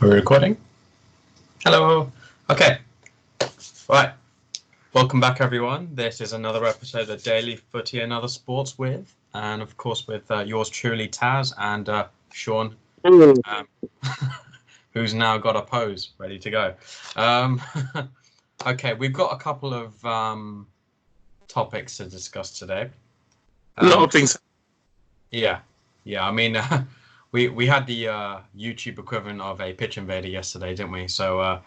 Are we recording? Hello. Okay. Right. Welcome back, everyone. This is another episode of Daily Footy and Other Sports and of course with yours truly, Taz, and Sean, who's now got a pose ready to go. Okay, we've got a couple of topics to discuss today. A lot of things. Yeah. I mean, we had the YouTube equivalent of a pitch invader yesterday, didn't we? So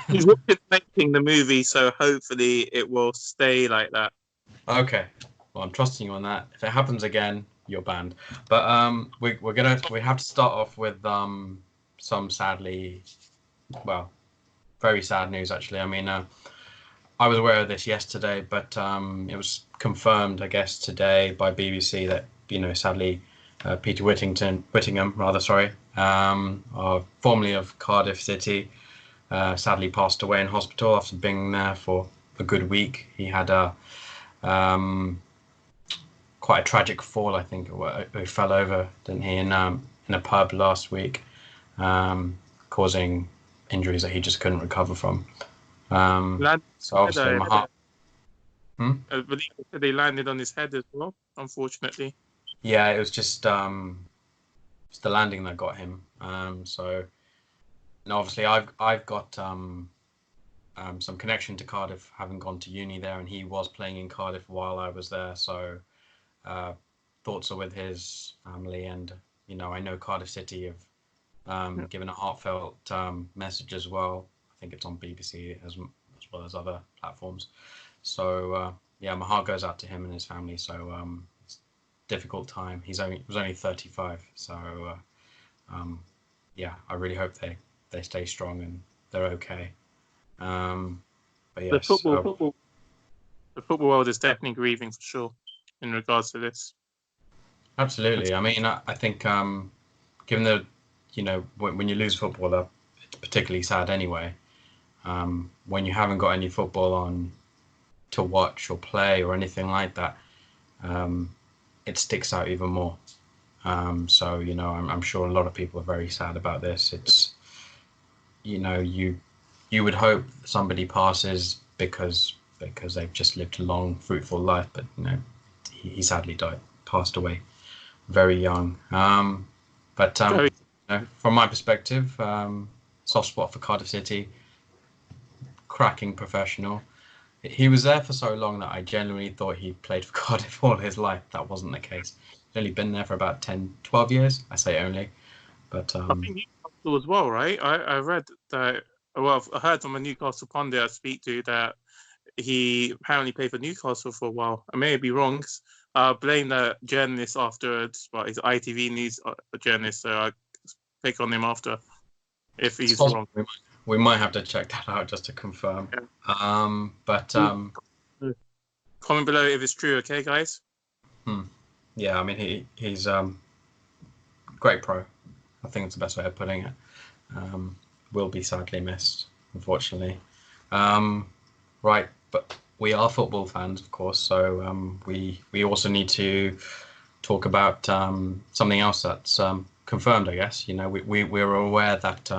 He's making the movie, so hopefully it will stay like that. Okay. Well, I'm trusting you on that. If it happens again, you're banned. But we have to start off with some very sad news actually. I mean, I was aware of this yesterday, but it was confirmed, I guess, today by BBC that sadly Peter Whittingham, formerly of Cardiff City, sadly passed away in hospital after being there for a good week. He had quite a tragic fall, I think. He fell over, didn't he, in a pub last week, causing injuries that he just couldn't recover from. So obviously my heart. I believe they landed on his head as well, unfortunately. Yeah, it was just the landing that got him. So, and obviously I've got some connection to Cardiff, having gone to uni there, and he was playing in Cardiff while I was there. So thoughts are with his family, and I know Cardiff City have given a heartfelt message as well. I think it's on BBC as well as other platforms. So my heart goes out to him and his family. So it's a difficult time. He was only 35. So I really hope they stay strong and they're okay. But yes, the football world is definitely grieving for sure in regards to this. Absolutely. I mean, I think given the when you lose a footballer, it's particularly sad anyway. When you haven't got any football on to watch or play or anything like that, it sticks out even more. So I'm sure a lot of people are very sad about this. It's you would hope somebody passes because they've just lived a long, fruitful life, but he sadly passed away very young. But from my perspective, soft spot for Cardiff City, cracking professional. He was there for so long that I genuinely thought he played for Cardiff all his life. That wasn't the case. He's only been there for about 10, 12 years. I say only. But I think Newcastle as well, right? I read that. Well, I heard from a Newcastle pundit I speak to that he apparently played for Newcastle for a while. I may be wrong. Blame the journalist afterwards, but he's ITV News journalist, so I pick on him after if he's wrong. We might have to check that out just to confirm. Yeah. Comment below if it's true, okay, guys? Yeah, I mean he's great pro. I think it's the best way of putting it. Will be sadly missed, unfortunately. Right, but we are football fans, of course, so we also need to talk about something else that's confirmed, I guess. We're aware that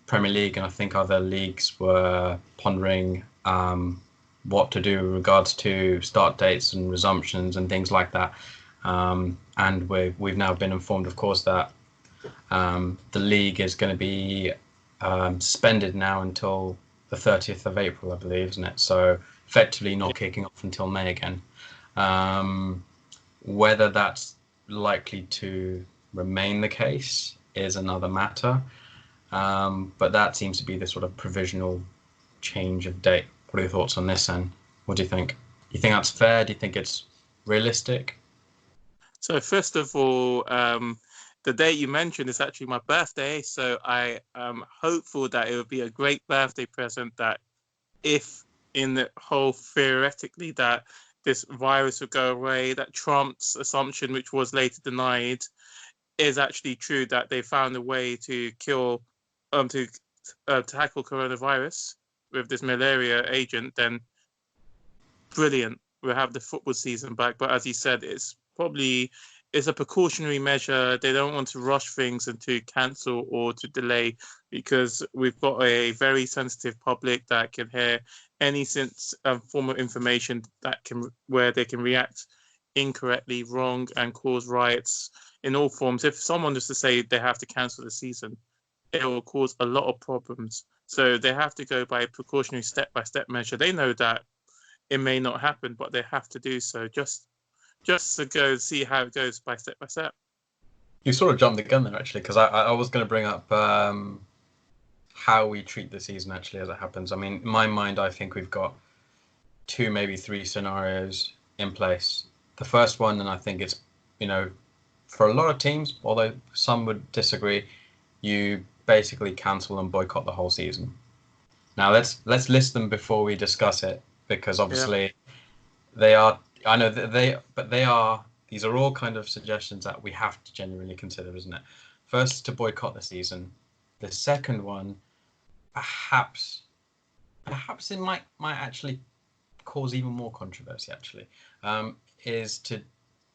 Premier League and I think other leagues were pondering what to do in regards to start dates and resumptions and things like that. And we've now been informed, of course, that the league is going to be suspended now until the 30th of April, I believe, isn't it? So effectively not kicking off until May again. Whether that's likely to remain the case is another matter. But that seems to be the sort of provisional change of date. What are your thoughts on this, and what do you think? You think that's fair? Do you think it's realistic? So first of all, the date you mentioned is actually my birthday, so I am hopeful that it would be a great birthday present, that if in the whole theoretically that this virus would go away, that Trump's assumption, which was later denied, is actually true, that they found a way to kill, to tackle coronavirus with this malaria agent, then brilliant. We'll have the football season back. But as you said, it's it's a precautionary measure. They don't want to rush things and to cancel or to delay, because we've got a very sensitive public that can hear any form of information that can where they can react incorrectly, wrong, and cause riots in all forms. If someone was to say they have to cancel the season, it will cause a lot of problems. So they have to go by a precautionary step-by-step measure. They know that it may not happen, but they have to do so just to go see how it goes by step. You sort of jumped the gun there, actually, because I was going to bring up how we treat the season, actually, as it happens. I mean, in my mind, I think we've got 2, maybe 3 scenarios in place. The first one, and I think it's, for a lot of teams, although some would disagree, you basically cancel and boycott the whole season. Now, let's list them before we discuss it, because obviously they are, I know that these are all kind of suggestions that we have to genuinely consider, isn't it? First, to boycott the season. The second one, perhaps it might actually cause even more controversy, actually, is to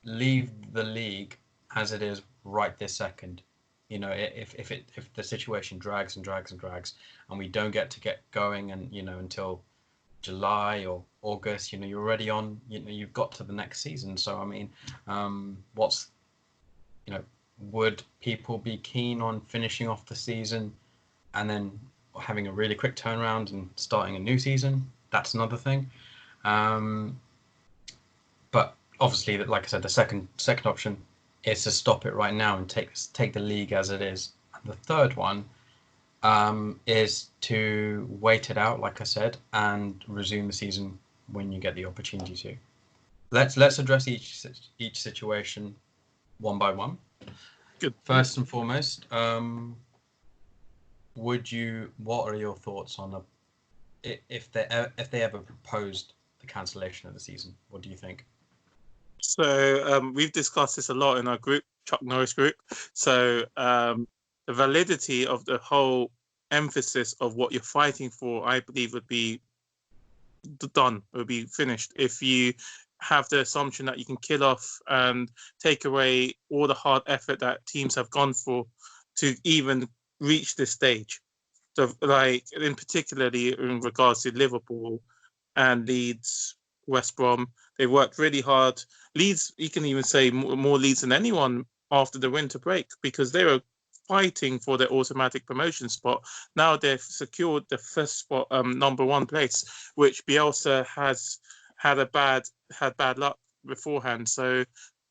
leave the league as it is right this second. If the situation drags and drags and drags, and we don't get going, and until July or August, you're already on. You've got to the next season. So I mean, would people be keen on finishing off the season and then having a really quick turnaround and starting a new season? That's another thing. But obviously, like I said, the second option is to stop it right now and take the league as it is. And the third one is to wait it out, like I said, and resume the season when you get the opportunity to. Let's address each situation one by one. Good. First and foremost, what are your thoughts on if they ever proposed the cancellation of the season? What do you think? So we've discussed this a lot in our group, Chuck Norris group. So the validity of the whole emphasis of what you're fighting for, I believe, would be done, would be finished if you have the assumption that you can kill off and take away all the hard effort that teams have gone for to even reach this stage. So, like, in particularly in regards to Liverpool and Leeds, West Brom, they worked really hard. Leeds, you can even say more Leeds than anyone after the winter break, because they were fighting for their automatic promotion spot. Now they've secured the first spot, number 1 place, which Bielsa has had bad luck beforehand. So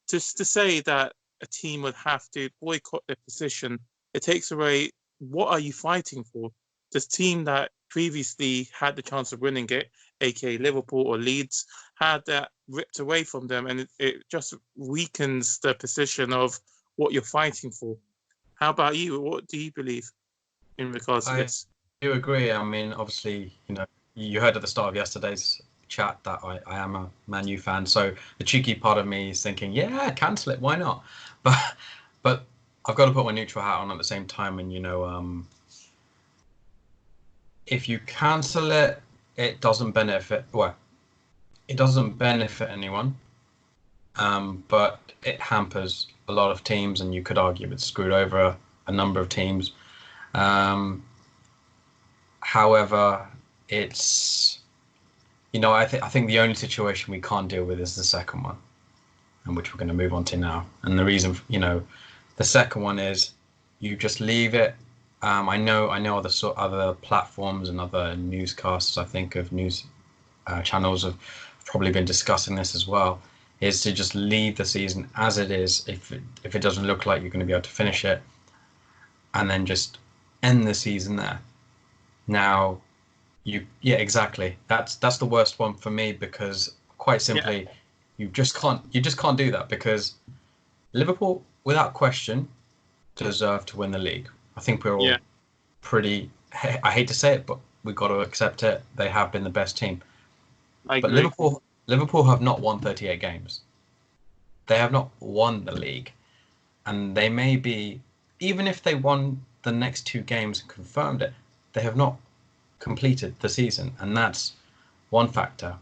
just to say that a team would have to boycott their position, it takes away, what are you fighting for? This team that previously had the chance of winning it, aka Liverpool or Leeds, had that ripped away from them, and it just weakens the position of what you're fighting for. How about you? What do you believe in regards to this? I do agree. I mean, obviously, you heard at the start of yesterday's chat that I am a Man U fan, so the cheeky part of me is thinking, yeah, cancel it, why not? But I've got to put my neutral hat on at the same time, and if you cancel it, it doesn't benefit anyone, but it hampers a lot of teams, and you could argue it's screwed over a number of teams. However, it's I think the only situation we can't deal with is the second one, and which we're going to move on to now. And the reason, the second one is you just leave it. I know other platforms and other newscasts, I think, of news channels have probably been discussing this as well, is to just leave the season as it is if it doesn't look like you're going to be able to finish it, and then just end the season there. Now, exactly. That's the worst one for me, because quite simply, you just can't do that, because Liverpool, without question, deserve to win the league. I think we're all pretty. I hate to say it, but we've got to accept it. They have been the best team. I agree. But Liverpool have not won 38 games. They have not won the league, and they may be, even if they won the next 2 games and confirmed it, they have not completed the season, and that's one factor.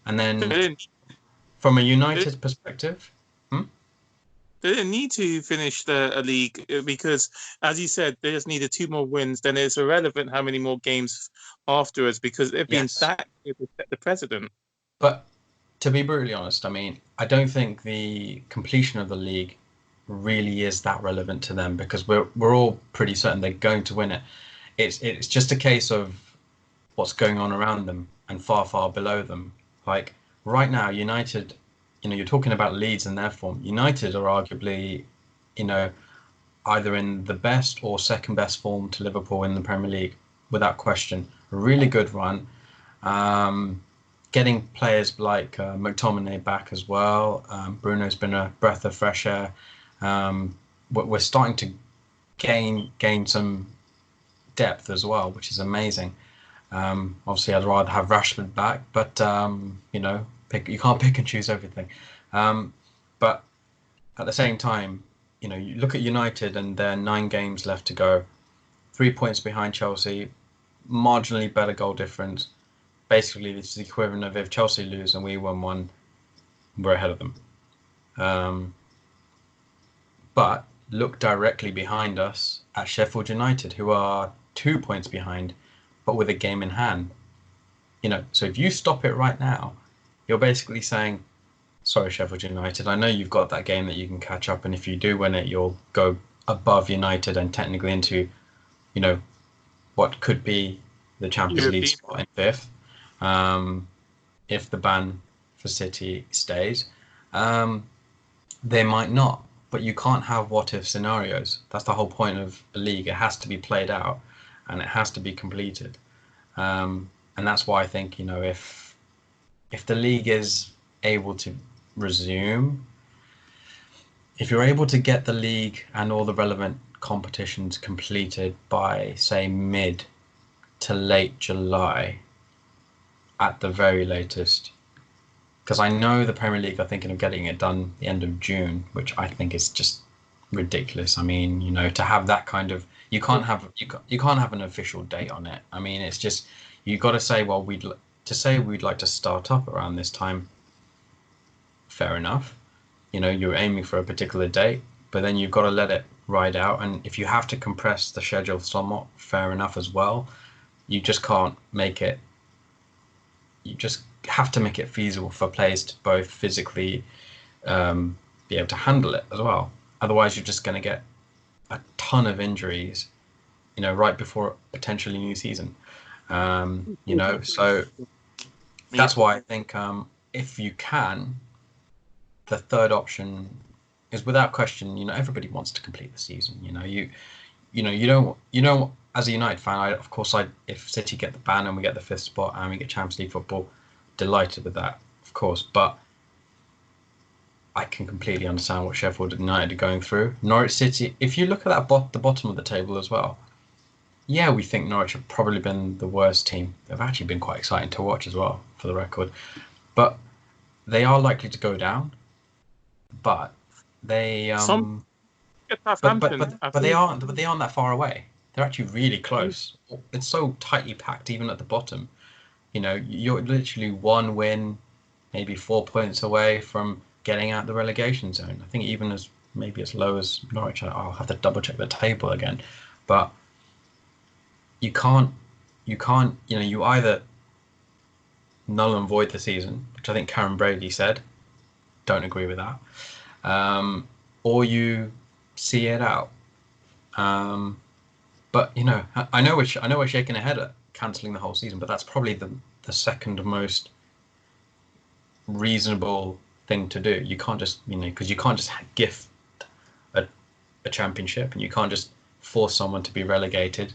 And then from a United perspective, They didn't need to finish the league because, as you said, they just needed 2 more wins. Then it's irrelevant how many more games afterwards because they've been Yes, that to set the precedent. but to be brutally honest, I mean, I don't think the completion of the league really is that relevant to them because we're all pretty certain they're going to win it. It's just a case of what's going on around them and far below them. Like right now, United, you're talking about Leeds and their form. United are arguably, you know, either in the best or second best form to Liverpool in the Premier League, without question. A really good run. Um, Getting players like McTominay back as well. Bruno's been a breath of fresh air. We're starting to gain some depth as well, which is amazing. Obviously, I'd rather have Rashford back, but you can't pick and choose everything. But at the same time, you look at United and there are 9 games left to go, 3 points behind Chelsea, marginally better goal difference. Basically, this is the equivalent of if Chelsea lose and we win one, we're ahead of them. But look directly behind us at Sheffield United, who are 2 points behind, but with a game in hand. So if you stop it right now, you're basically saying, sorry, Sheffield United, I know you've got that game that you can catch up, and if you do win it, you'll go above United and technically into, what could be the Champions League European. spot in fifth, if the ban for City stays. They might not, but you can't have what-if scenarios. That's the whole point of a league. It has to be played out, and it has to be completed. And that's why I think, if the league is able to resume, if you're able to get the league and all the relevant competitions completed by, say, mid to late July at the very latest, because I know the Premier League are thinking of getting it done the end of June, which I think is just ridiculous. I mean, to have that kind of you can't have an official date on it. I mean, it's just you got to say, well, we'd like to start up around this time. Fair enough. You're aiming for a particular date, but then you've got to let it ride out. And if you have to compress the schedule somewhat, fair enough as well. You just can't make it. You just have to make it feasible for players to both physically be able to handle it as well. Otherwise, you're just going to get a ton of injuries, right before potentially new season. So that's why I think if you can, the third option is without question. Everybody wants to complete the season. You don't. As a United fan, if City get the ban and we get the 5th spot and we get Champions League football, delighted with that, of course. But I can completely understand what Sheffield United are going through. Norwich City, if you look at the bottom of the table as well, yeah, we think Norwich have probably been the worst team. They've actually been quite exciting to watch as well, for the record. But they are likely to go down. But they but they aren't that far away. They're actually really close. It's so tightly packed, even at the bottom. You're literally 1 win, maybe 4 points away from getting out the relegation zone. I think even maybe as low as Norwich. I'll have to double check the table again, but you can't. You either null and void the season, which I think Karen Brady said. Don't agree with that. Or you see it out. But I know we're shaking our head at cancelling the whole season, but that's probably the second most reasonable thing to do. You can't just because you can't just gift a championship, and you can't just force someone to be relegated.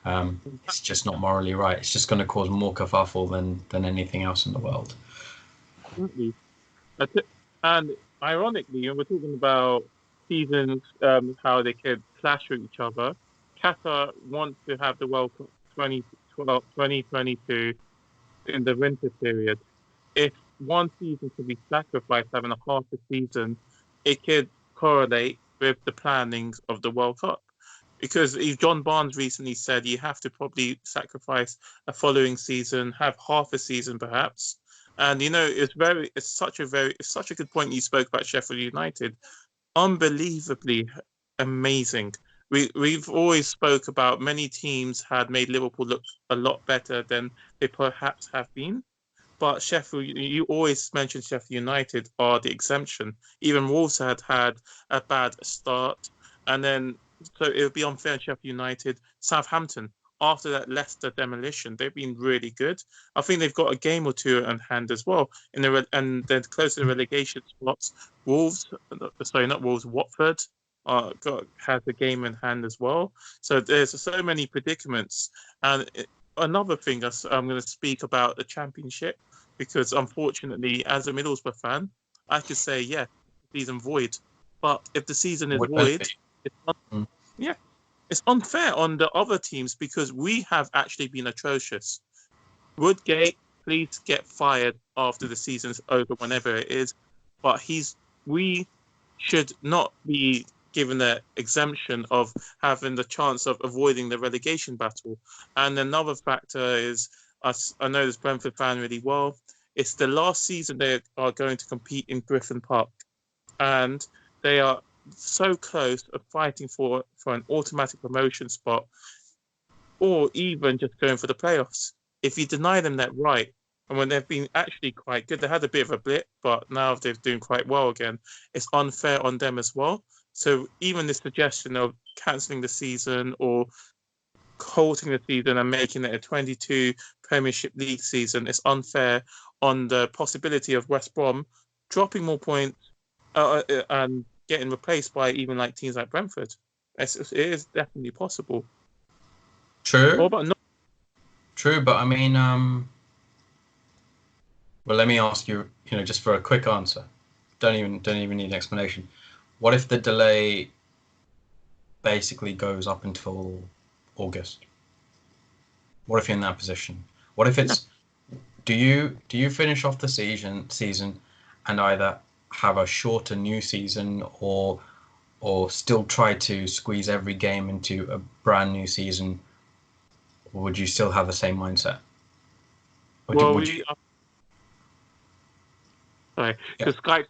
It's just not morally right. It's just going to cause more kerfuffle than anything else in the world. Absolutely. And ironically, we're talking about seasons, how they could clash with each other. Qatar wants to have the World Cup 2022 in the winter period. If one season could be sacrificed, having a half a season, it could correlate with the plannings of the World Cup. Because John Barnes recently said you have to probably sacrifice a following season, have half a season perhaps. And it's such a good point you spoke about Sheffield United. unbelievably amazing. We've always spoke about many teams had made Liverpool look a lot better than they perhaps have been. But Sheffield, you always mention Sheffield United are the exemption. Even Wolves had a bad start, and then so it would be unfair on Sheffield United. Southampton, after that Leicester demolition, they've been really good. I think they've got a game or two on hand as well. And then close to the relegation spots, Wolves, sorry, not Wolves, Watford. Has a game in hand as well. So there's so many predicaments. And another thing I'm going to speak about the Championship, because unfortunately, as a Middlesbrough fan, I could say, yeah, season void. But if the season is Would be. void, yeah, it's unfair on the other teams because we have actually been atrocious. Woodgate, please get fired after the season's over, whenever it is. But we should not be given the exemption of having the chance of avoiding the relegation battle. And another factor is I know this Brentford fan really well. It's the last season they are going to compete in Griffin Park, and they are so close of fighting for an automatic promotion spot, or even just going for the playoffs. If you deny them that right, and when they've been actually quite good, they had a bit of a blip, but now they're doing quite well again. It's unfair on them as well. So even the suggestion of cancelling the season or halting the season and making it a 22 Premiership League season is unfair on the possibility of West Brom dropping more points and getting replaced by even like teams like Brentford. It is definitely possible. True. What about not? True, but I mean, well, let me ask you, just for a quick answer. Don't even need an explanation. What if the delay basically goes up until August? What if you're in that position? What if it's do you finish off the season and either have a shorter new season or still try to squeeze every game into a brand new season, or would you still have the same mindset? Or Well, would you? sorry, Yeah. because Skype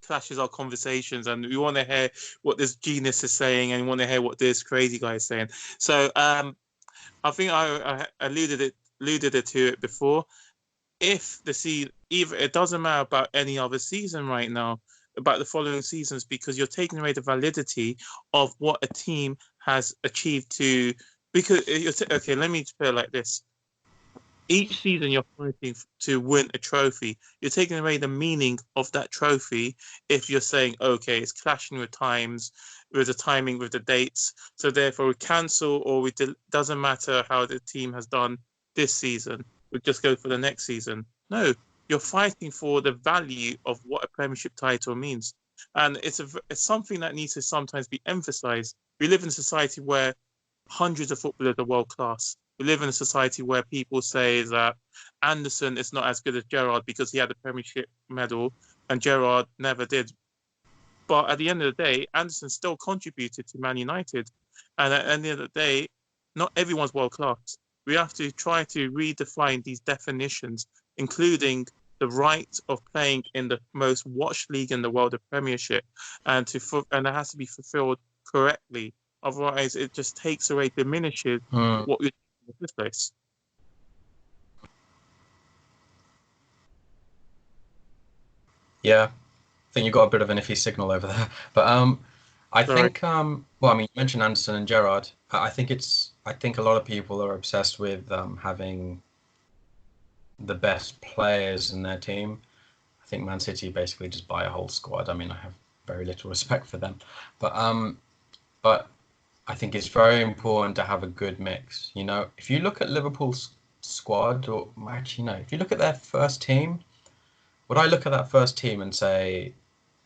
clashes our conversations, and we want to hear what this genius is saying, and we want to hear what this crazy guy is saying. So, I think I alluded it to it before. If the season, either it doesn't matter about any other season right now, about the following seasons, because you're taking away the validity of what a team has achieved to. Because okay, let me put it like this: each season you're fighting to win a trophy. You're taking away the meaning of that trophy if you're saying, okay, it's clashing with times, with the timing, with the dates. So therefore, we cancel or doesn't matter how the team has done this season. We just go for the next season. No, you're fighting for the value of what a Premiership title means, and it's something that needs to sometimes be emphasized. We live in a society where hundreds of footballers are world class. We live in a society where people say that Anderson is not as good as Gerrard because he had a Premiership medal and Gerrard never did. But at the end of the day, Anderson still contributed to Man United. And at the end of the day, not everyone's world class. We have to try to redefine these definitions, including the right of playing in the most watched league in the world, the Premiership, and it has to be fulfilled correctly. Otherwise, it just takes away, diminishes what we do in the first place. Yeah, I think you got a bit of an iffy signal over there. But I Sorry. think well, I mean, you mentioned Anderson and Gerrard. I think a lot of people are obsessed with having the best players in their team. I think Man City basically just buy a whole squad. I mean, I have very little respect for them, but I think it's very important to have a good mix. If you look at Liverpool's squad, or actually no, if you look at their first team, would I look at that first team and say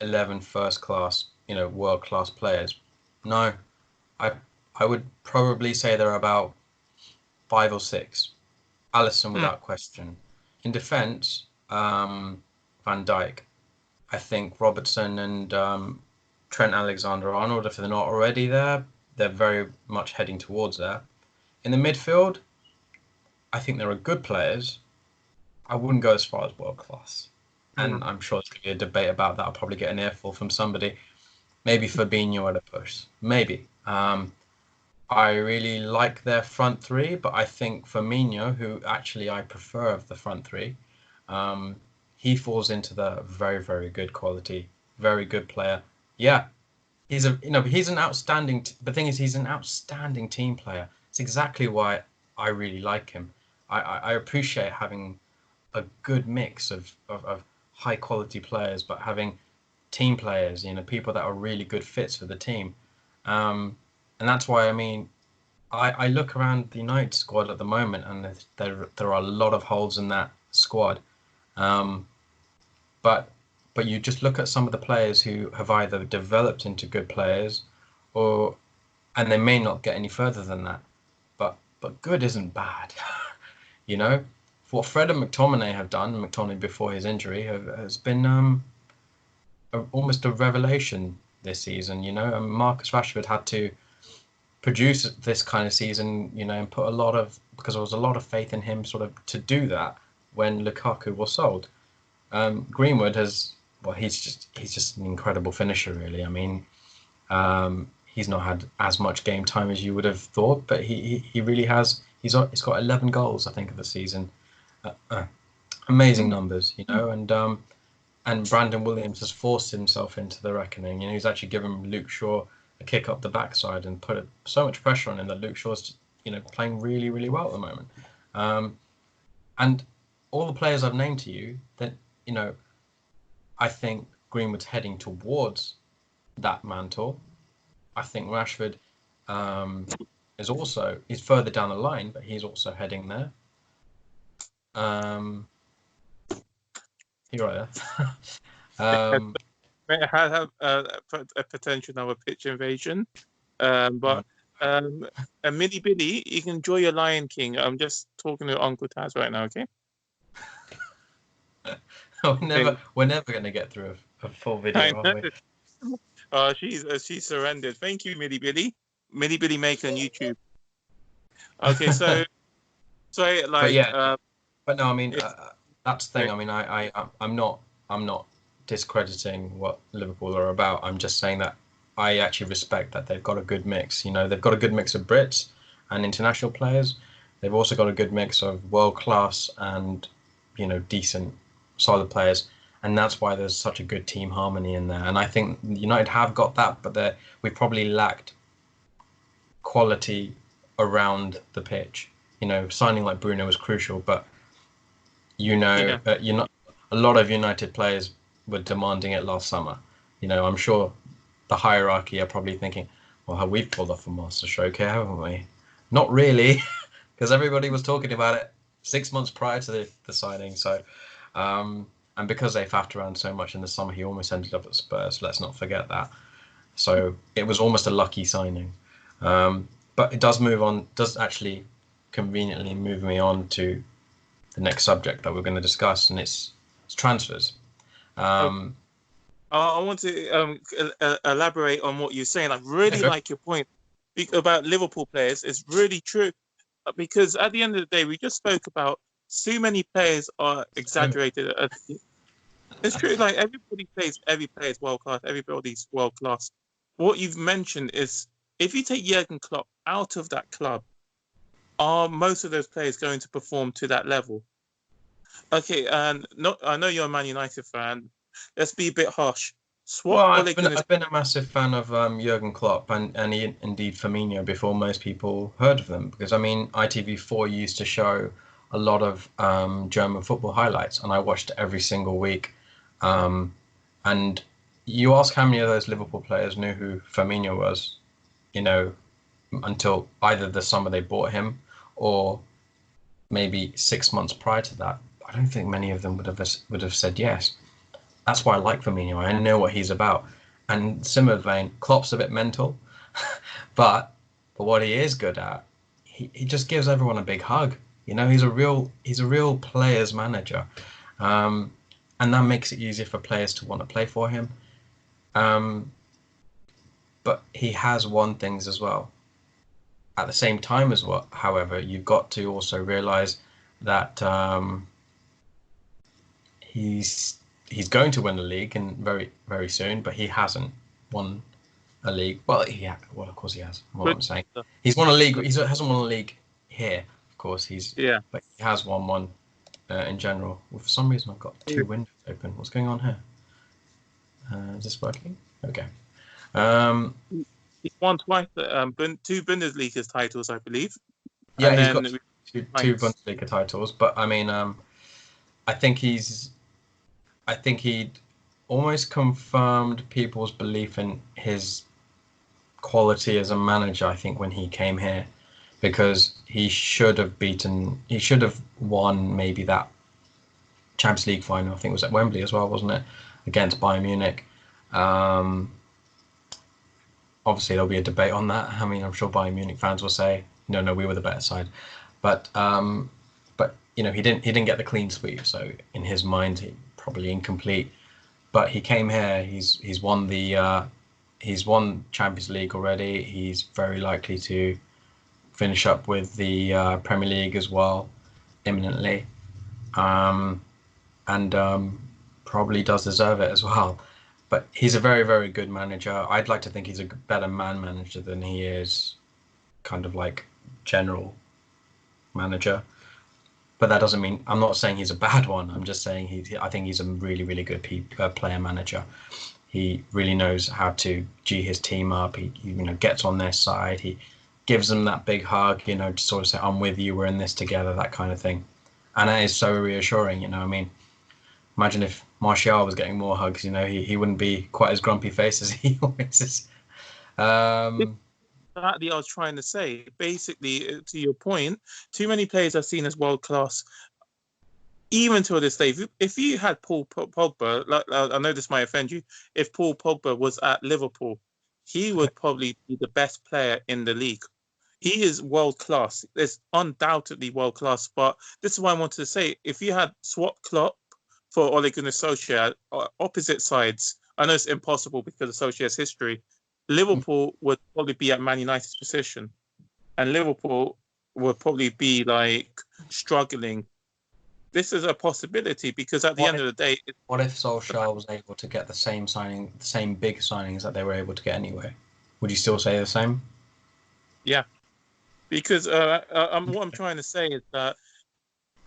11 first class, world class players? No, I I would probably say there are about 5 or 6. Alisson Mm. without question. In defence, Van Dijk. I think Robertson and Trent Alexander-Arnold, if they're not already there, they're very much heading towards there. In the midfield, I think there are good players. I wouldn't go as far as world class. Mm. And I'm sure there's going to be a debate about that. I'll probably get an earful from somebody. Maybe Fabinho at a push. Maybe. I really like their front three, but I think Firmino, who actually I prefer of the front three, um, he falls into the very, very good quality, very good player. Yeah, he's an outstanding. The thing is, he's an outstanding team player. It's exactly why I really like him. I appreciate having a good mix of high quality players, but having team players, people that are really good fits for the team. And that's why I look around the United squad at the moment, and there are a lot of holes in that squad. Um, but but you just look at some of the players who have either developed into good players, or and they may not get any further than that. But good isn't bad, you know. What Fred and McTominay have done, McTominay before his injury, has been almost a revelation this season. And Marcus Rashford had to produce this kind of season, and put a lot of because there was a lot of faith in him sort of to do that when Lukaku was sold. Greenwood has well, he's just an incredible finisher, really. He's not had as much game time as you would have thought, but he really has. He's got 11 goals, I think, of the season. Amazing numbers, and Brandon Williams has forced himself into the reckoning. He's actually given Luke Shaw a kick up the backside and put so much pressure on him that Luke Shaw's, playing really, really well at the moment. And all the players I've named to you, that I think Greenwood's heading towards that mantle. I think Rashford he's further down the line, but he's also heading there. Here I am. It has a potential of a pitch invasion. But and Millie Billy, you can enjoy your Lion King. I'm just talking to Uncle Taz right now, okay? We're never going to get through a full video, are we? She's surrendered. Thank you, Millie Billy. Millie Billy Maker on YouTube. Okay, so sorry, But yeah, uh, but no, that's the thing. yeah. I'm not discrediting what Liverpool are about. I'm just saying that I actually respect that they've got a good mix. They've got a good mix of Brits and international players. They've also got a good mix of world class and decent, solid players, and that's why there's such a good team harmony in there. And I think United have got that, but we probably lacked quality around the pitch. Signing like Bruno was crucial, but Yeah. a lot of United players were demanding it last summer. I'm sure the hierarchy are probably thinking, well, we've pulled off a master stroke here, haven't we? Not really, because everybody was talking about it 6 months prior to the signing. So, and because they faffed around so much in the summer, he almost ended up at Spurs. Let's not forget that. So it was almost a lucky signing. But it does actually conveniently move me on to the next subject that we're going to discuss, and it's transfers. Okay. I want to elaborate on what you're saying. I really like your point about Liverpool players. It's really true because at the end of the day, we just spoke about so many players are exaggerated. It's true. Like every player is world class. Everybody's world class. What you've mentioned is if you take Jurgen Klopp out of that club, are most of those players going to perform to that level? Okay, and I know you're a Man United fan. Let's be a bit harsh. Well, Swap Ole Gunnar. I've been a massive fan of Jurgen Klopp and indeed Firmino before most people heard of them, because ITV4 used to show a lot of German football highlights, and I watched every single week. And you ask how many of those Liverpool players knew who Firmino was, until either the summer they bought him or maybe 6 months prior to that. I don't think many of them would have said yes. That's why I like Firmino. I know what he's about. And similar vein, Klopp's a bit mental, but what he is good at, he just gives everyone a big hug. He's a real players manager, and that makes it easier for players to want to play for him. But he has won things as well. At the same time as well, however, you've got to also realize that he's going to win the league and very, very soon, but he hasn't won a league. Well, yeah, well, of course he has. What But I'm saying, he's won a league. He hasn't won a league here, of course. yeah, But he has won one in general. Well, for some reason, I've got two windows open. What's going on here? Is this working? Okay. Um, he won twice. Two Bundesliga titles, I believe, yeah, and he's got then two Mainz. Bundesliga titles. But I mean, I think I think he'd almost confirmed people's belief in his quality as a manager. I think when he came here, because he should have won maybe that Champions League final. I think it was at Wembley as well, wasn't it? Against Bayern Munich. Um, Obviously, there'll be a debate on that. I mean, I'm sure Bayern Munich fans will say, no, no, we were the better side. But you know, he didn't get the clean sweep. So in his mind, he probably incomplete. But he came here. He's won Champions League already. He's very likely to finish up with the Premier League as well, imminently. Um, and Probably does deserve it as well. But he's a very, very good manager. I'd like to think he's a better man manager than he is kind of like general manager. But that doesn't mean I'm not saying he's a bad one. I'm just saying I think he's a really, really good player manager. He really knows how to G his team up. He gets on their side. He gives them that big hug, to sort of say, I'm with you, we're in this together, that kind of thing. And that is so reassuring, I mean, imagine if Martial was getting more hugs, he wouldn't be quite as grumpy face as he always is. Exactly, I was trying to say. Basically, to your point, too many players are seen as world class. Even to this day, if you had Paul Pogba, I know this might offend you, if Paul Pogba was at Liverpool, he would probably be the best player in the league. He is world class. It's undoubtedly world class. But this is what I wanted to say. If you had swapped Klopp for Ole Gunnar Solskjaer, opposite sides, I know it's impossible because of Solskjaer's history, Liverpool would probably be at Man United's position. And Liverpool would probably be like struggling. This is a possibility because at the end of the day, what if Solskjaer was able to get the same big signings that they were able to get anyway? Would you still say the same? yeah, because what I'm trying to say is that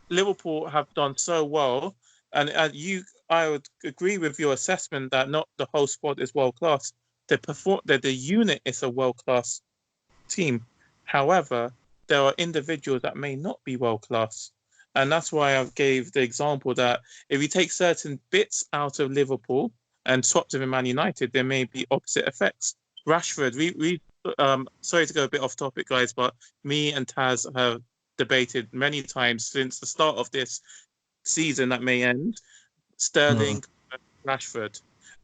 Liverpool have done so well, and I would agree with your assessment that not the whole squad is world class. That the unit is a world class team. However, there are individuals that may not be world class. And that's why I gave the example that if you take certain bits out of Liverpool and swap them in Man United, there may be opposite effects. Rashford, we sorry to go a bit off topic, guys, but me and Taz have debated many times since the start of this season that may end, Sterling, Rashford.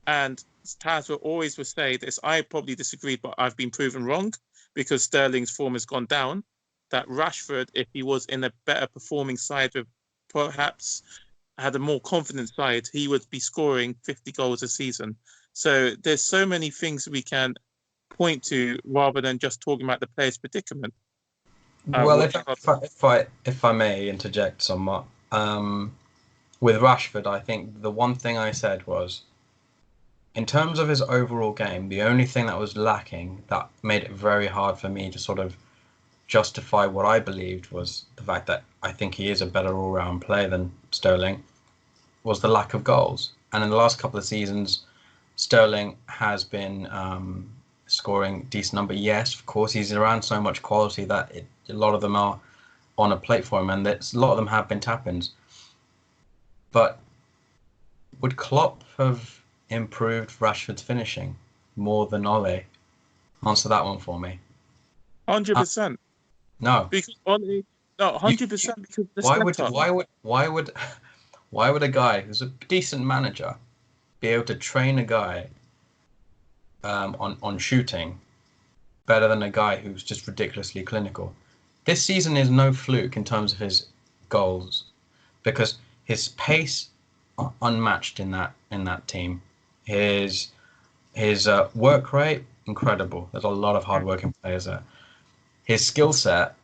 And Taz will always say this. I probably disagreed, but I've been proven wrong because Sterling's form has gone down. That Rashford, if he was in a better performing side with perhaps had a more confident side, he would be scoring 50 goals a season. So there's so many things we can point to rather than just talking about the player's predicament. Well, if I may interject somewhat, with Rashford, I think the one thing I said was, in terms of his overall game, the only thing that was lacking that made it very hard for me to sort of justify what I believed was the fact that I think he is a better all-round player than Sterling, was the lack of goals. And in the last couple of seasons, Sterling has been scoring decent number. Yes, of course, he's around so much quality that a lot of them are on a plate for him, and a lot of them have been tap-ins. But would Klopp have improved Rashford's finishing more than Ole? Answer that one for me. 100%. No. Because Ole, no, 100% because the setup. Why would a guy who's a decent manager be able to train a guy on shooting better than a guy who's just ridiculously clinical? This season is no fluke in terms of his goals, because his pace unmatched in that team. His work rate incredible. There's a lot of hard-working players there. His skill set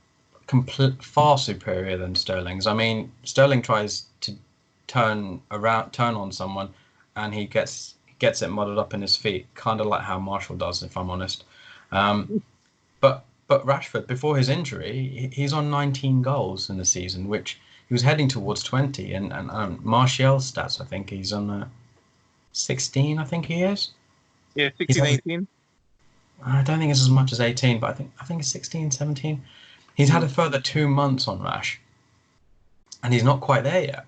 far superior than Sterling's. I mean, Sterling tries to turn on someone, and he gets gets it muddled up in his feet, kind of like how Martial does, if I'm honest. But Rashford, before his injury, he's on 19 goals in the season, which he was heading towards 20. And Martial's stats, I think he's on 16. I think he is. Yeah, 16, 18. I don't think it's as much as 18, but I think it's 16, 17. He's had a further 2 months on Rash, and he's not quite there yet.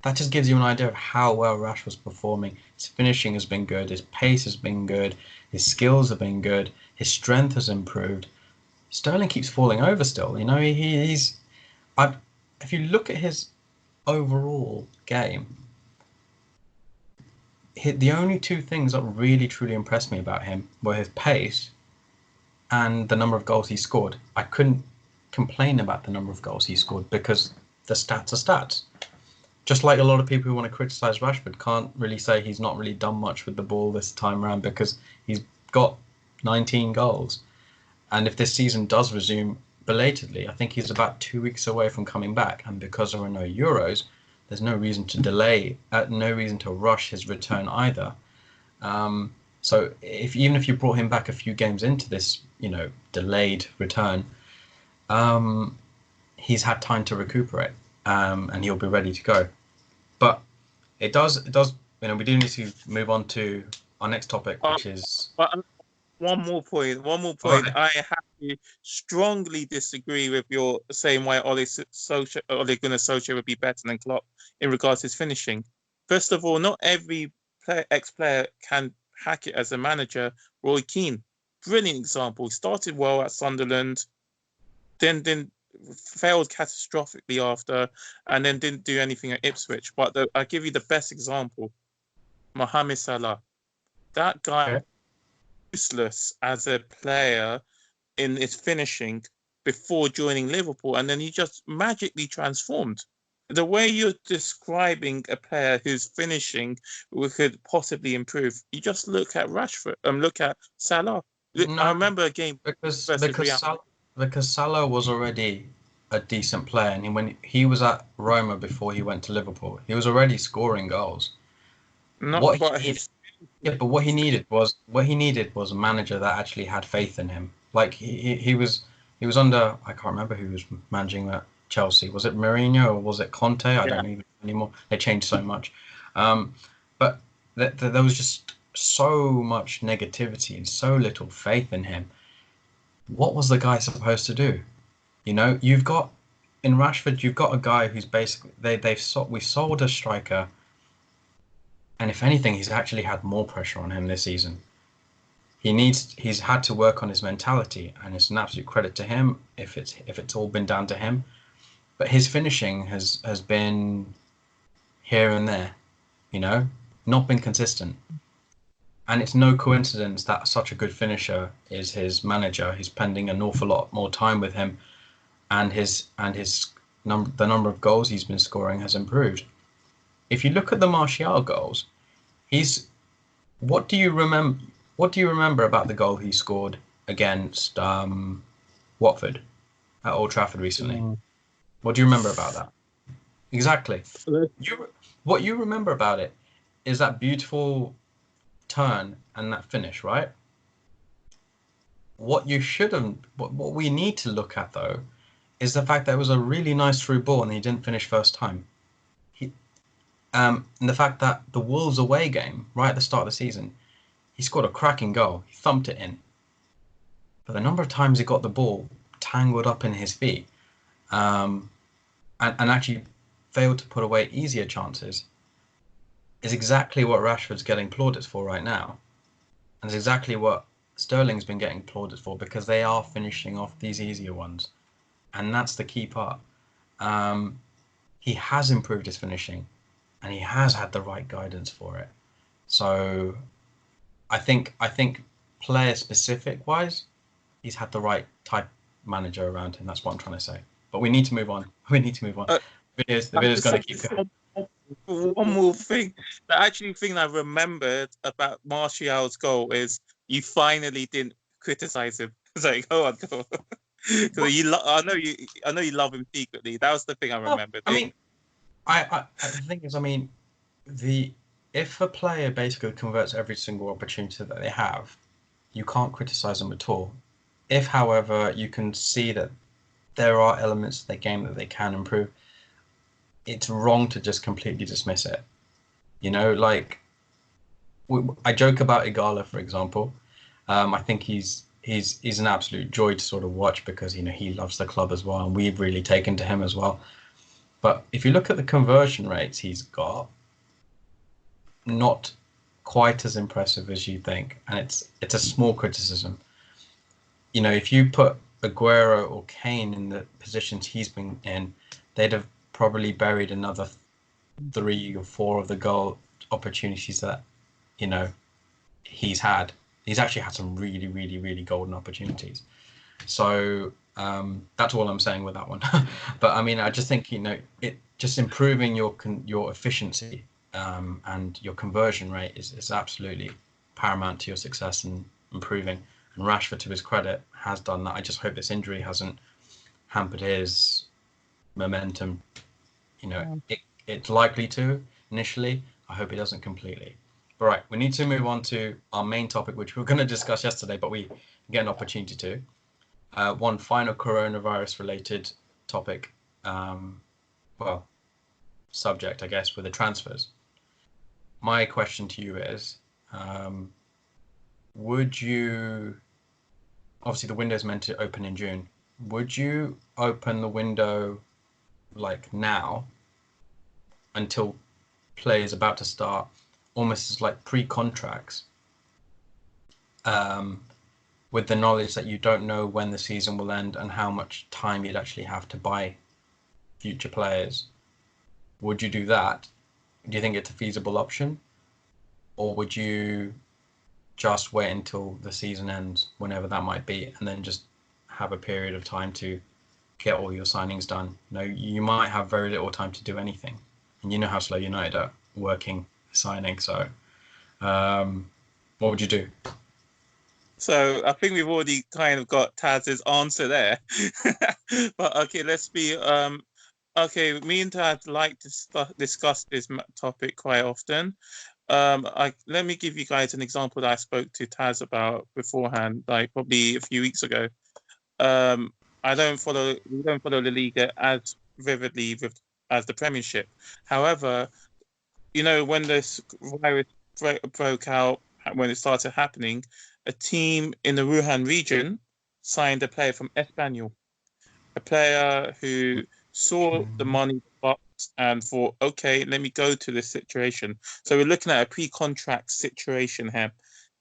That just gives you an idea of how well Rash was performing. His finishing has been good, his pace has been good, his skills have been good, his strength has improved. Sterling keeps falling over still. You know, he's. If you look at his overall game, the only two things that really truly impressed me about him were his pace and the number of goals he scored. I couldn't complain about the number of goals he scored because the stats are stats. Just like a lot of people who want to criticise Rashford can't really say he's not really done much with the ball this time around because he's got 19 goals. And if this season does resume belatedly, I think he's about 2 weeks away from coming back. And because there are no Euros, there's no reason to delay, no reason to rush his return either. So even if you brought him back a few games into this, delayed return, he's had time to recuperate, and he'll be ready to go. But it does. We do need to move on to our next topic, which is. One more point. Right. I have to strongly disagree with your saying why Ole Gunnar Solskjaer would be better than Klopp in regards to his finishing. First of all, not every ex-player can hack it as a manager. Roy Keane, brilliant example. He started well at Sunderland, then failed catastrophically after, and then didn't do anything at Ipswich. But I'll give you the best example. Mohamed Salah. That guy... Okay. Useless as a player in his finishing before joining Liverpool, and then he just magically transformed. The way you're describing a player whose finishing could possibly improve, you just look at Rashford and look at Salah. No, I remember a game because Salah was already a decent player, and when he was at Roma before he went to Liverpool, he was already scoring goals. But what he needed was a manager that actually had faith in him. Like he was under, I can't remember who was managing at Chelsea. Was it Mourinho or was it Conte? I don't even anymore. They changed so much. But there was just so much negativity and so little faith in him. What was the guy supposed to do? You've got in Rashford, you've got a guy who's basically we sold a striker. And if anything, he's actually had more pressure on him this season. He's had to work on his mentality, and it's an absolute credit to him if it's all been down to him. But his finishing has been here and there, not been consistent. And it's no coincidence that such a good finisher is his manager. He's spending an awful lot more time with him, and the number of goals he's been scoring has improved. If you look at the Martial goals, what do you remember about the goal he scored against Watford at Old Trafford recently? What do you remember about that? Exactly. What you remember about it is that beautiful turn and that finish, right? What we need to look at though is the fact that it was a really nice through ball and he didn't finish first time. And the fact that the Wolves away game, right at the start of the season, he scored a cracking goal. He thumped it in. But the number of times he got the ball tangled up in his feet and actually failed to put away easier chances is exactly what Rashford's getting plaudits for right now. And it's exactly what Sterling's been getting plaudits for because they are finishing off these easier ones. And that's the key part. He has improved his finishing. And he has had the right guidance for it. So I think player specific wise, he's had the right type manager around him. That's what I'm trying to say. But we need to move on. The video's going to keep going. One more thing. The thing I remembered about Martial's goal is you finally didn't criticize him. It's like, go on. Because I know you love him secretly. That was the thing I remembered. The thing is, if a player basically converts every single opportunity that they have, you can't criticize them at all. If, however, you can see that there are elements of their game that they can improve, it's wrong to just completely dismiss it. You know, like I joke about Igala, for example. I think he's an absolute joy to sort of watch because he loves the club as well, and we've really taken to him as well. But if you look at the conversion rates he's got, not quite as impressive as you think, and it's a small criticism. If you put Aguero or Kane in the positions he's been in, they'd have probably buried another 3 or 4 of the goal opportunities that he's had. He's actually had some really, really, really golden opportunities. So that's all I'm saying with that one. But I mean, I just think it just improving your efficiency and your conversion rate is absolutely paramount to your success and improving. And Rashford, to his credit, has done that. I just hope this injury hasn't hampered his momentum. It's likely to initially. I hope it doesn't completely. All right, we need to move on to our main topic, which we were going to discuss yesterday, but we get an opportunity to. One final coronavirus-related topic, subject, I guess, with the transfers. My question to you is, would you, obviously the window's meant to open in June, would you open the window like now until players about to start, almost as like pre-contracts, with the knowledge that you don't know when the season will end and how much time you'd actually have to buy future players? Would you do that? Do you think it's a feasible option? Or would you just wait until the season ends, whenever that might be, and then just have a period of time to get all your signings done? You might have very little time to do anything. And you know how slow United are working signing. So what would you do? So I think we've already kind of got Taz's answer there. But okay, let's be okay. Me and Taz like to discuss this topic quite often. Let me give you guys an example that I spoke to Taz about beforehand, like probably a few weeks ago. We don't follow La Liga as vividly as the Premiership. However, when this virus broke out, when it started happening, a team in the Wuhan region signed a player from Espanyol, a player who saw the money box and thought, okay, let me go to this situation. So we're looking at a pre-contract situation here.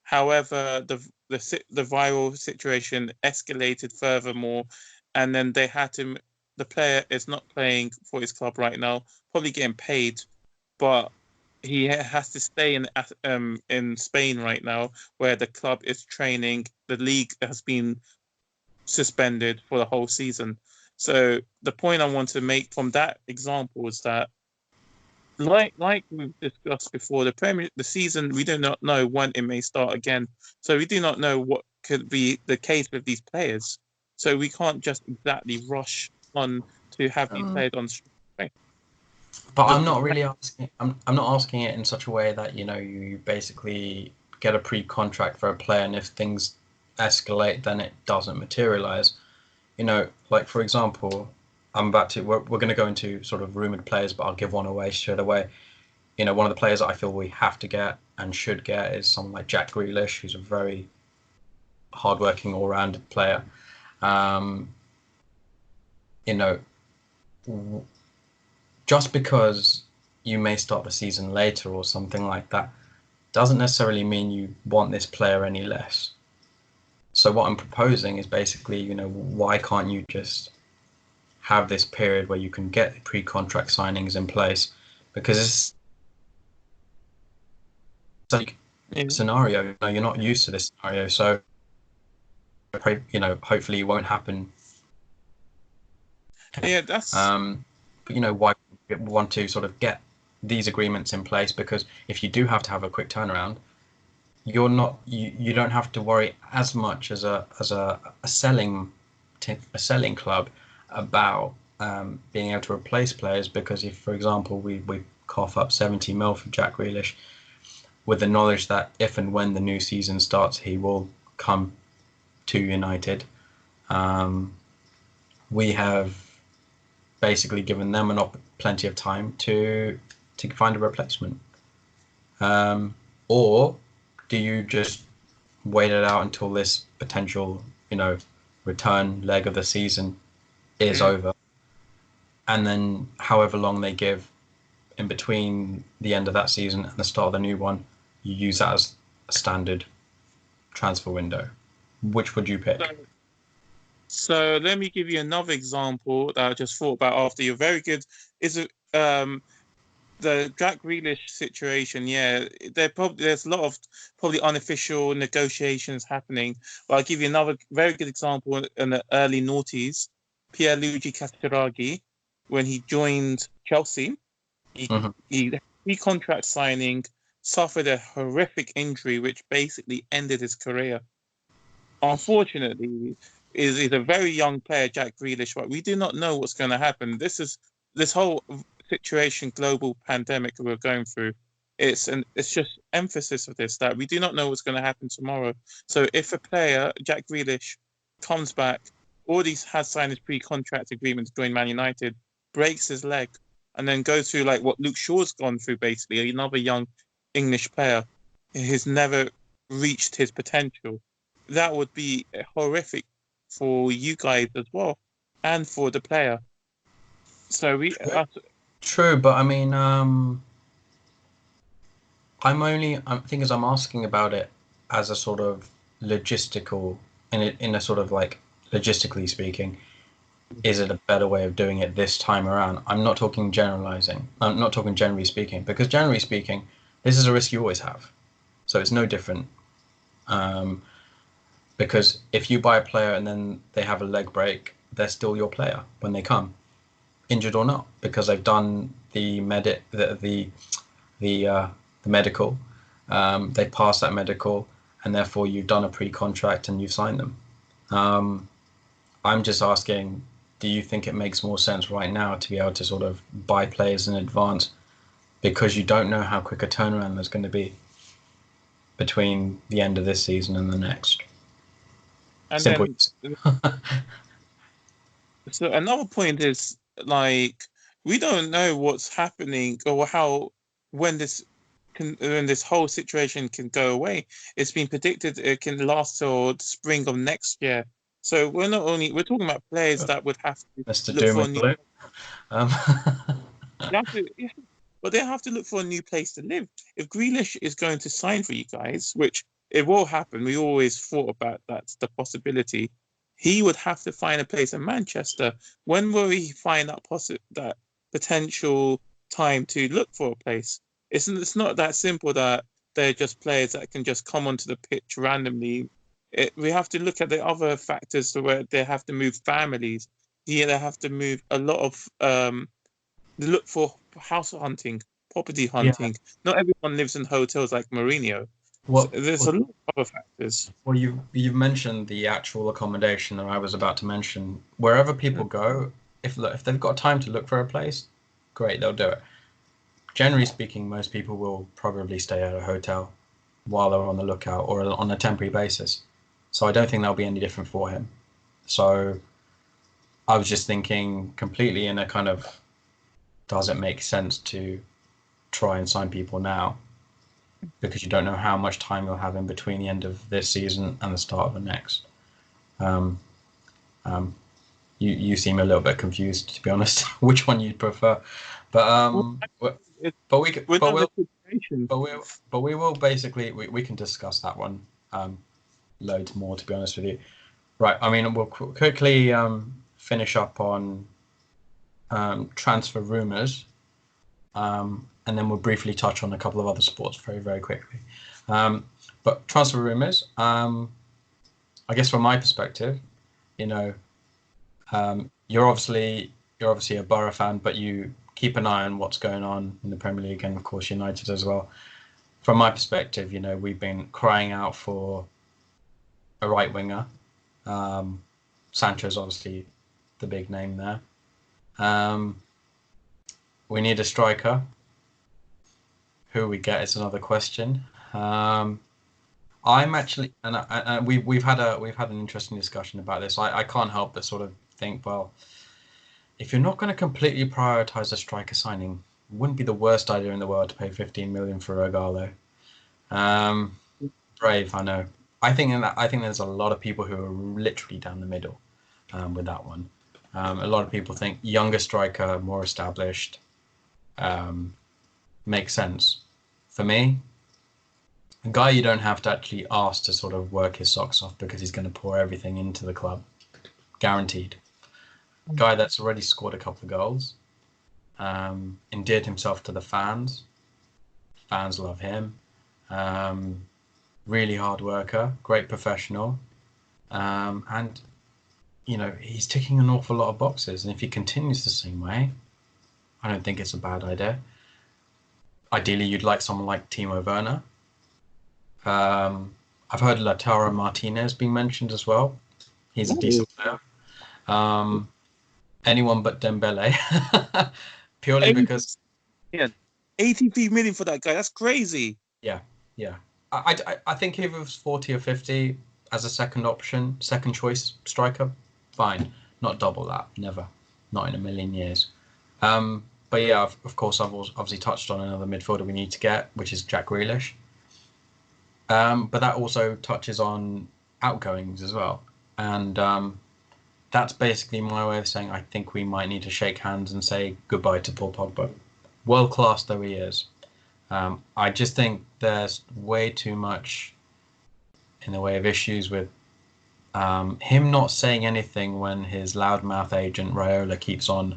However, the viral situation escalated furthermore, and then they had to. The player is not playing for his club right now, probably getting paid, but he has to stay in Spain right now, where the club is training. The league has been suspended for the whole season. So the point I want to make from that example is that, like we've discussed before, the season, we do not know when it may start again. So we do not know what could be the case with these players. So we can't just exactly rush on to have these players on. But I'm not really asking. I'm not asking it in such a way that you basically get a pre-contract for a player, and if things escalate, then it doesn't materialize. Like for example, we're going to go into sort of rumored players, but I'll give one away straight away. One of the players that I feel we have to get and should get is someone like Jack Grealish, who's a very hardworking, all-rounded player. Just because you may start the season later or something like that doesn't necessarily mean you want this player any less. So what I'm proposing is basically, why can't you just have this period where you can get pre-contract signings in place? Because it's like a scenario, you're not used to this scenario, so hopefully it won't happen. Yeah, that's why want to sort of get these agreements in place, because if you do have to have a quick turnaround, you don't have to worry as much as a selling club about being able to replace players, because if, for example, we cough up 70 mil for Jack Grealish, with the knowledge that if and when the new season starts, he will come to United. We have basically given them plenty of time to find a replacement. Or do you just wait it out until this potential, return leg of the season is over, and then however long they give in between the end of that season and the start of the new one, you use that as a standard transfer window? Which would you pick? So let me give you another example that I just thought about after. You're very good. Is it the Jack Grealish situation? Yeah, there's a lot of probably unofficial negotiations happening. But I'll give you another very good example in the early noughties. Pierluigi Castoraghi, when he joined Chelsea, he contract signing, suffered a horrific injury which basically ended his career. Unfortunately, is a very young player, Jack Grealish, but we do not know what's going to happen. This whole situation, global pandemic we're going through. It's just emphasis of this, that we do not know what's going to happen tomorrow. So if a player, Jack Grealish, comes back, already has signed his pre-contract agreement to join Man United, breaks his leg, and then goes through like what Luke Shaw's gone through, basically another young English player who's never reached his potential, that would be horrific for you guys as well, and for the player. So True, but I mean, I'm asking about it as a sort of logistical, in a sort of like logistically speaking, is it a better way of doing it this time around? I'm not talking generalizing. I'm not talking generally speaking, because generally speaking, this is a risk you always have. So it's no different. Because if you buy a player and then they have a leg break, they're still your player when they come, injured or not, because they've done the medical. They passed that medical, and therefore you've done a pre-contract and you've signed them. I'm just asking, do you think it makes more sense right now to be able to sort of buy players in advance, because you don't know how quick a turnaround there's going to be between the end of this season and the next? and Simple. then so another point is, like, we don't know what's happening or how when this whole situation can go away. It's been predicted it can last till the spring of next year. So we're talking about players that would have to Mr. look Doom for a and new. Gloom. They have to, yeah, but they have to look for a new place to live. If Grealish is going to sign for you guys, which it will happen, we always thought about that's the possibility. He would have to find a place in Manchester. When will he find that potential time to look for a place? It's not that simple that they're just players that can just come onto the pitch randomly. We have to look at the other factors where they have to move families. Yeah, they have to move a lot of they look for house hunting, property Yeah. hunting. Not everyone lives in hotels like Mourinho. So What, there's a lot of other factors. well, you've mentioned the actual accommodation that I was about to mention. Wherever people go, if they've got time to look for a place, great, they'll do it. Generally speaking, most people will probably stay at a hotel while they're on the lookout or on a temporary basis. So I don't think that'll be any different for him. So I was just thinking completely in a kind of, does it make sense to try and sign people now? Because you don't know how much time you'll have in between the end of this season and the start of the next. Um, you seem a little bit confused, to be honest, which one you'd prefer. But Well, but we could, we're not in a situation. but we will basically we can discuss that one loads more, to be honest with you. Right. I mean, we'll quickly finish up on transfer rumours, and then we'll briefly touch on a couple of other sports very, very quickly. But transfer rumours, I guess from my perspective, you know, you're obviously a Borough fan, but you keep an eye on what's going on in the Premier League and, of course, United as well. From my perspective, you know, we've been crying out for a right winger. Sancho's obviously the big name there. We need a striker. Who we get is another question. I'm actually, and we've had an interesting discussion about this. I can't help but sort of think, well, if you're not going to completely prioritize a striker signing, it wouldn't be the worst idea in the world to pay 15 million for Rogallo. Brave, I know. I think there's a lot of people who are literally down the middle with that one. A lot of people think younger striker, more established, makes sense. For me, a guy you don't have to actually ask to sort of work his socks off because he's going to pour everything into the club, guaranteed. Guy that's already scored a couple of goals, endeared himself to the fans. Fans love him. Really hard worker, great professional, and he's ticking an awful lot of boxes. And if he continues the same way, I don't think it's a bad idea. Ideally, you'd like someone like Timo Werner. I've heard Lautaro Martinez being mentioned as well. He's a decent player. Anyone but Dembele, purely because 83 million for that guy. That's crazy. Yeah. I think if it was 40 or 50 as a second option, second choice striker, fine. Not double that, never, not in a million years. But yeah, of course, I've obviously touched on another midfielder we need to get, which is Jack Grealish. But that also touches on outgoings as well, and that's basically my way of saying I think we might need to shake hands and say goodbye to Paul Pogba, world class though he is. I just think there's way too much in the way of issues with him not saying anything when his loudmouth agent Raiola keeps on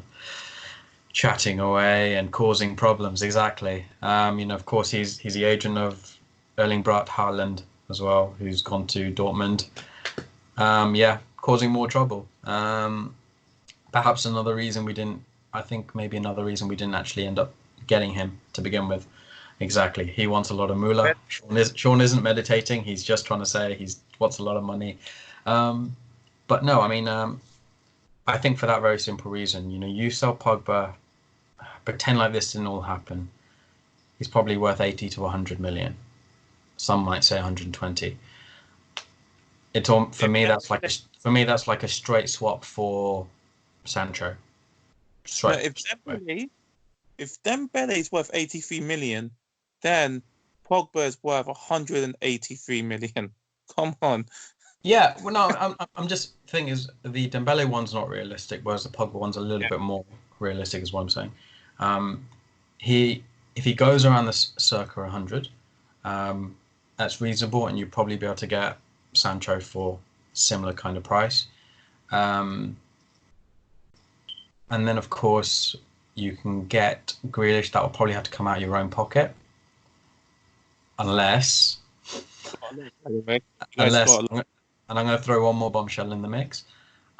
chatting away and causing problems. Exactly. Of course, he's the agent of Erling Braut Haaland as well, who's gone to Dortmund. Causing more trouble. Perhaps another reason we didn't. I think maybe another reason we didn't actually end up getting him to begin with. Exactly. He wants a lot of moolah. Sean isn't meditating. He's just trying to say he wants a lot of money. But no, I mean, I think for that very simple reason, you sell Pogba, pretend like this didn't all happen. He's probably worth 80 to 100 million. Some might say 120. For me, that's like a straight swap for Sancho. Straight. If Dembele is worth 83 million, then Pogba is worth 183 million. Come on. Yeah, well, no, I'm just thing is the Dembele one's not realistic, whereas the Pogba one's a little bit more realistic, is what I'm saying. If he goes around the circa 100, that's reasonable, and you'd probably be able to get Sancho for similar kind of price. And then, of course, you can get Grealish. That will probably have to come out of your own pocket, unless, and I'm going to throw one more bombshell in the mix,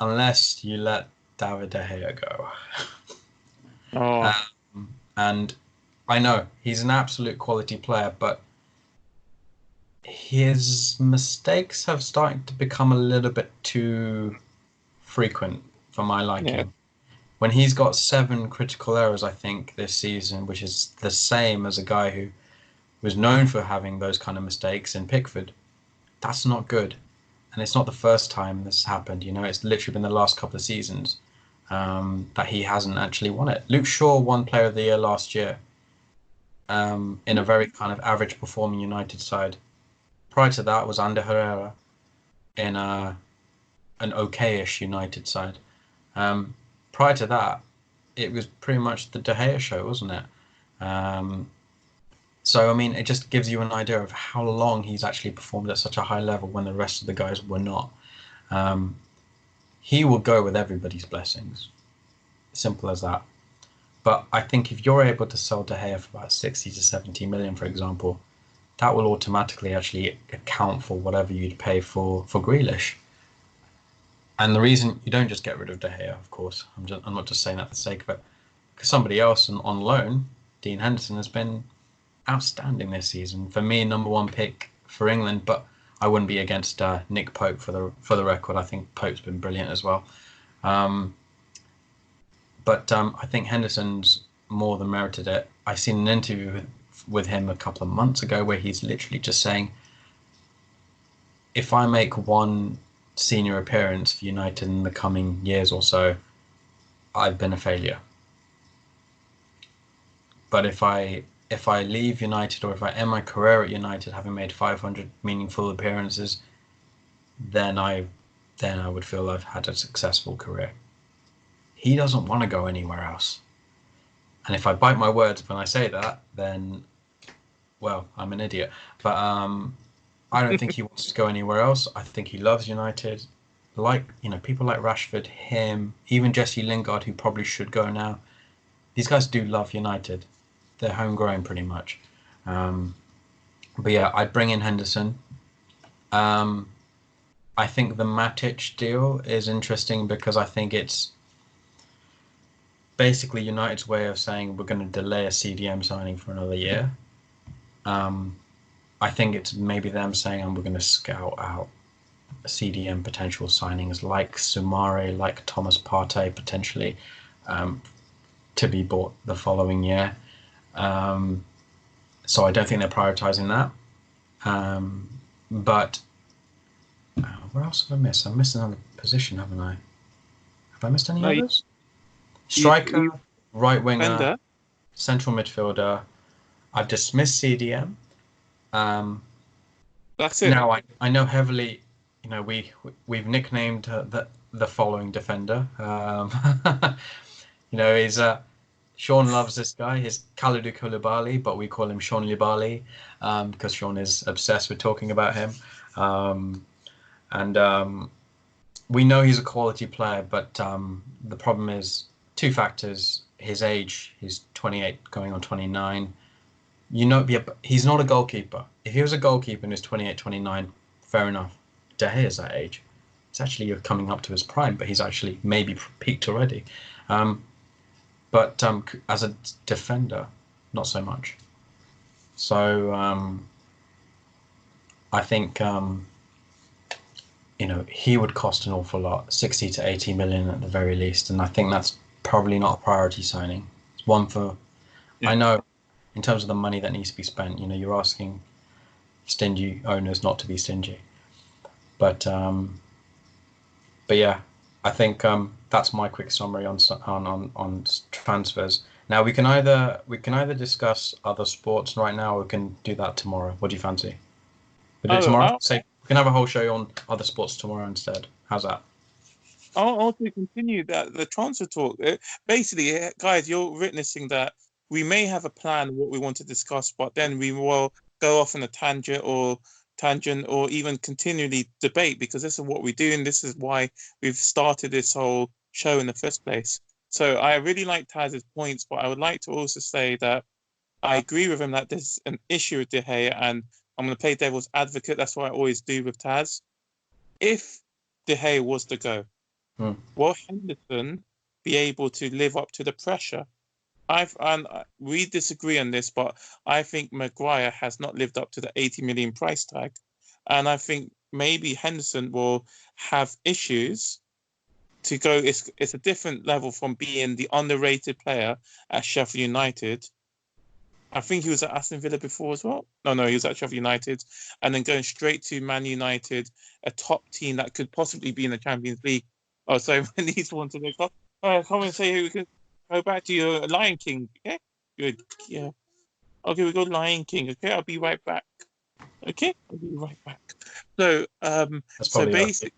unless you let David De Gea go. And I know he's an absolute quality player, but his mistakes have started to become a little bit too frequent for my liking. Yeah. When he's got 7 critical errors, I think, this season, which is the same as a guy who was known for having those kind of mistakes in Pickford, that's not good. And it's not the first time this happened. It's literally been the last couple of seasons that he hasn't actually won it. Luke Shaw won Player of the Year last year in a very kind of average performing United side. Prior to that was Ander Herrera in an okay-ish United side. Prior to that, it was pretty much the De Gea show, wasn't it? So, I mean, it just gives you an idea of how long he's actually performed at such a high level when the rest of the guys were not. He will go with everybody's blessings. Simple as that. But I think if you're able to sell De Gea for about 60 to 70 million, for example, that will automatically actually account for whatever you'd pay for Grealish. And the reason you don't just get rid of De Gea, of course, I'm not just saying that for the sake of it, because somebody else on loan, Dean Henderson, has been outstanding this season. For me, number 1 pick for England, but I wouldn't be against Nick Pope for the record. I think Pope's been brilliant as well. But I think Henderson's more than merited it. I seen an interview with him a couple of months ago where he's literally just saying, if I make one senior appearance for United in the coming years or so, I've been a failure. But if I leave United, or if I end my career at United having made 500 meaningful appearances, then I would feel I've had a successful career. He doesn't want to go anywhere else. And if I bite my words when I say that, then, well, I'm an idiot. But I don't think he wants to go anywhere else. I think he loves United. Like, people like Rashford, him, even Jesse Lingard, who probably should go now. These guys do love United. They're homegrown pretty much. But yeah, I'd bring in Henderson. I think the Matic deal is interesting because I think it's basically United's way of saying we're going to delay a CDM signing for another year. I think it's maybe them saying we're going to scout out CDM potential signings like Sumare, like Thomas Partey potentially, to be bought the following year. So I don't think they're prioritising that. But what else have I missed? I've missed another position, haven't I? Have I missed any No, others? Striker, right winger, defender. central midfielder. I've dismissed CDM. That's it. Now I know heavily. We've nicknamed the following defender. He's Sean loves this guy. He's Kalidou Koulibaly, but we call him Sean Libali because Sean is obsessed with talking about him. And we know he's a quality player, but the problem is two factors: his age. He's 28, going on 29. He's not a goalkeeper. If he was a goalkeeper and he's 28, 29, fair enough. De Gea is that age. It's actually coming up to his prime, but he's actually maybe peaked already. But as a defender, not so much. So I think he would cost an awful lot, 60 to 80 million at the very least, and I think that's probably not a priority signing. It's one for, I know, in terms of the money that needs to be spent. You're asking stingy owners not to be stingy, but yeah, I think that's my quick summary on transfers. Now we can either discuss other sports right now, or we can do that tomorrow. What do you fancy? We do it tomorrow. Say we can have a whole show on other sports tomorrow instead. How's that? I'll to continue the transfer talk. Basically, guys, you're witnessing that we may have a plan what we want to discuss, but then we will go off on a tangent or even continually debate, because this is what we do, and this is why we've started this whole show in the first place. So I really like Taz's points, but I would like to also say that I agree with him that there's an issue with De Gea, and I'm going to play devil's advocate. That's what I always do with Taz. If De Gea was to go, will Henderson be able to live up to the pressure? We disagree on this, but I think Maguire has not lived up to the 80 million price tag, and I think maybe Henderson will have issues to go. It's a different level from being the underrated player at Sheffield United. I think he was at Aston Villa before as well. No, he was at Sheffield United, and then going straight to Man United, a top team that could possibly be in the Champions League. Oh, so when these ones to go, come and say we can go back to your Lion King. Okay, good. Yeah. Okay, we go Lion King. Okay, I'll be right back. Okay, I'll be right back. So, That's probably basically,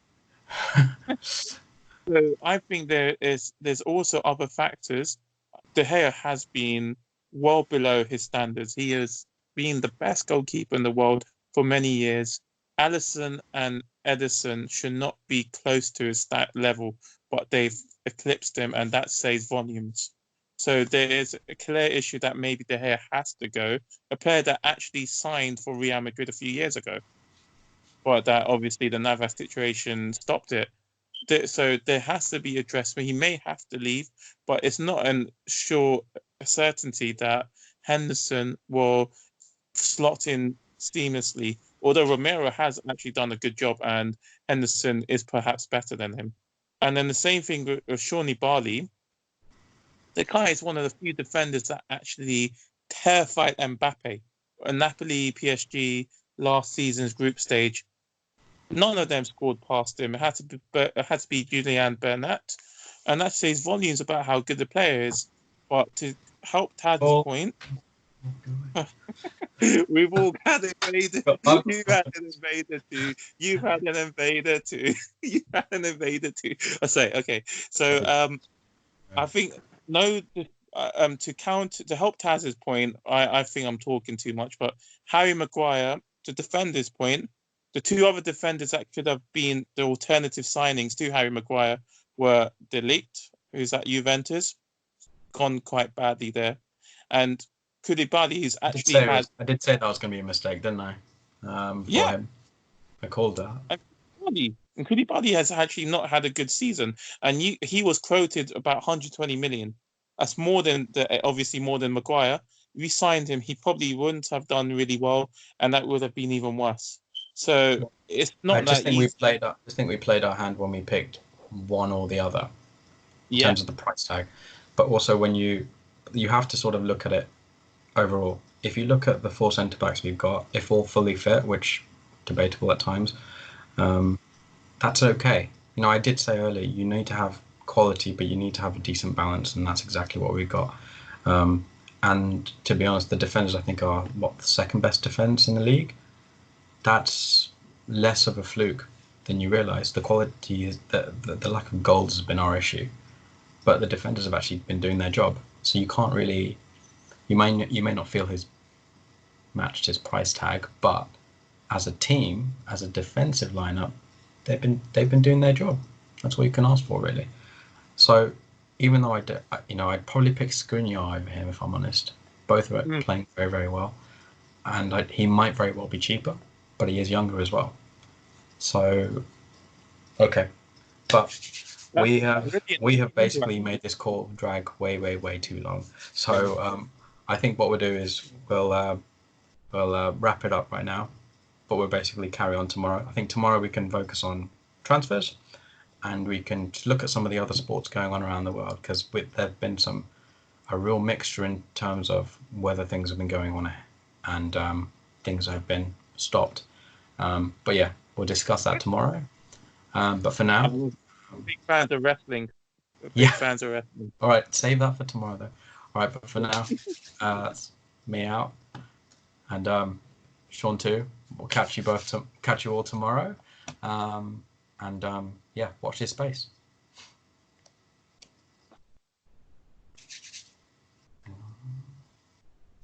so I think there's also other factors. De Gea has been well below his standards. He has been the best goalkeeper in the world for many years. Alisson and Ederson should not be close to his level, but they've eclipsed him, and that says volumes. So there is a clear issue that maybe De Gea has to go, a player that actually signed for Real Madrid a few years ago, but that obviously the Navas situation stopped it. So there has to be addressment. He may have to leave, but it's not a certainty that Henderson will slot in seamlessly. Although Romero has actually done a good job, and Henderson is perhaps better than him. And then the same thing with Shawnee Barley. The guy is one of the few defenders that actually terrified Mbappe. Napoli, PSG, last season's group stage. None of them scored past him. It had to be Julian Bernat, and that says volumes about how good the player is. But to help Tad's Oh, point, we've all had invaded. got bugged. You've had an invader too. You've had an invader too. You've had an invader too. I say okay. So I think no. To help Taz's point, I think I'm talking too much. But Harry Maguire, to defend his point, the two other defenders that could have been the alternative signings to Harry Maguire were De Ligt, who's at Juventus, gone quite badly there, and Koulibaly, who's actually had I did say that was going to be a mistake, didn't I? For yeah, him, I called that. and Koulibaly has actually not had a good season, and he was quoted about 120 million. That's more than obviously more than Maguire. If we signed him, he probably wouldn't have done really well, and that would have been even worse. So it's I not just that think we easy. played. I just think we played our hand when we picked one or the other in Yeah, terms of the price tag, but also when you have to sort of look at it overall. If you look at the four centre backs we've got, if all fully fit, which debatable at times, that's okay. You know, I did say earlier you need to have quality, but you need to have a decent balance, and that's exactly what we've got. And to be honest, the defenders I think are the second best defence in the league. That's less of a fluke than you realise. The quality is the lack of goals has been our issue, but the defenders have actually been doing their job. So you can't really you may not feel he's matched his price tag, but as a team, as a defensive lineup, they've been doing their job. That's all you can ask for, really. So even though I'd probably pick Skriniar over him if I'm honest. Both are playing very, very well, and he might very well be cheaper, but he is younger as well. So okay, but that's we have really basically made this call drag way, way, way too long. So I think what we'll do is we'll wrap it up right now, but we'll basically carry on tomorrow. I think tomorrow we can focus on transfers and we can look at some of the other sports going on around the world because there've been a real mixture in terms of whether things have been going on and things have been stopped. But yeah, we'll discuss that tomorrow. But for now, big fans of wrestling. Big yeah. fans of wrestling. All right, save that for tomorrow though. All right, but for now, that's me out, and Sean too. We'll catch you all tomorrow, and yeah, watch this space.